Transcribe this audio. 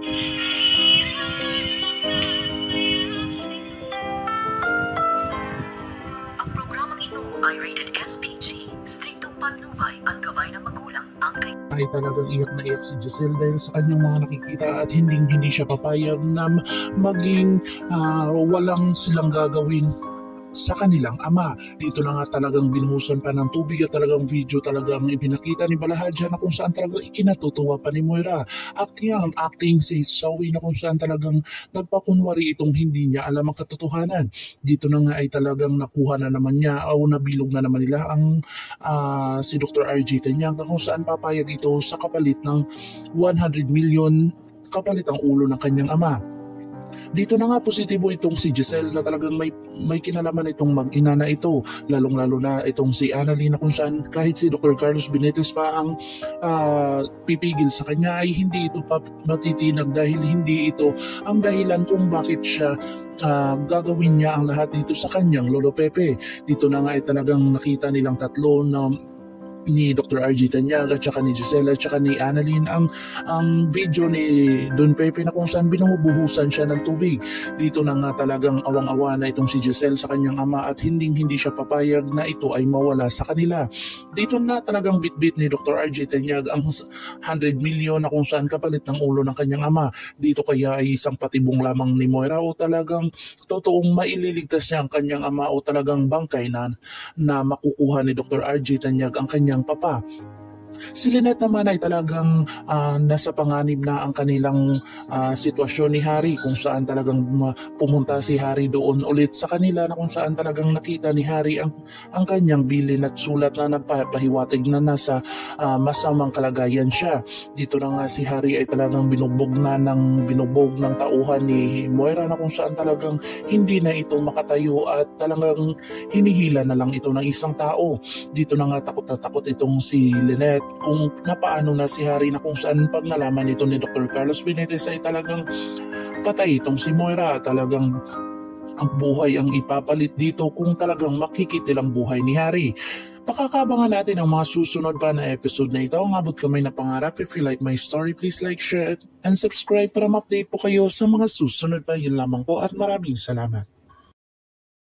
Ang programang ito ay rated SPG. Striktong patnubay at gabay ng magulang ang ay talagang iyak na iyak si Giselle dahil sa kanyang mga nakikita at hindi siya papayag na maging walang silang gagawin sa kanilang ama. Dito na nga talagang binuhusan pa ng tubig at talagang video talagang ipinakita ni Balahadja na kung saan talagang ikinatutuwa pa ni Moira. Acting si Zoe na kung saan talagang nagpakunwari itong hindi niya alam ang katotohanan. Dito na nga ay talagang nakuha na naman niya o nabilog na naman nila ang si Dr. RJ Tanyang na kung saan papayag ito sa kapalit ng 100 million kapalit ang ulo ng kanyang ama. Dito na nga positibo itong si Giselle na talagang may kinalaman itong mag-ina na ito, lalong-lalo na itong si Annalyn na kung saan kahit si Dr. Carlos Benitez pa ang pipigil sa kanya ay hindi ito pa matitinag dahil hindi ito ang dahilan kung bakit siya gagawin niya ang lahat dito sa kanyang Lolo Pepe. Dito na nga ay talagang nakita nilang tatlo na ni Dr. RJ Tanyag at saka ni Giselle at saka ni Annalyn ang video ni Don Pepe na kung saan binubuhusan siya ng tubig. Dito na nga talagang awang-awa na itong si Giselle sa kanyang ama at hindi siya papayag na ito ay mawala sa kanila. Dito na talagang bitbit ni Dr. RJ Tanyag ang 100 million na kung saan kapalit ng ulo ng kanyang ama. Dito kaya ay isang patibong lamang ni Moira o talagang totoong maililigtas niya ang kanyang ama o talagang bangkay na makukuha ni Dr. RJ Tanyag ang kanyang papa. Si Lynette naman ay talagang nasa panganib na ang kanilang sitwasyon ni Harry kung saan talagang pumunta si Harry doon ulit sa kanila na kung saan talagang nakita ni Harry ang kanyang bilin at sulat na nagpapahiwatig na nasa masamang kalagayan siya. Dito na nga si Harry ay talagang binugbog ng tauhan ni Moira na kung saan talagang hindi na ito makatayo at talagang hinihila na lang ito ng isang tao. Dito na nga takot na takot itong si Lynette kung napaano na si Harry na kung saan pag nalaman ito ni Dr. Carlos Benitez ay talagang patay itong si Moira. Talagang ang buhay ang ipapalit dito kung talagang makikitil ang buhay ni Harry. Pakakabangan natin ang mga susunod pa na episode na ito. Ang abot kamay na pangarap. If you like my story, please like, share, and subscribe para ma-update po kayo sa mga susunod pa. Yun lamang po at maraming salamat.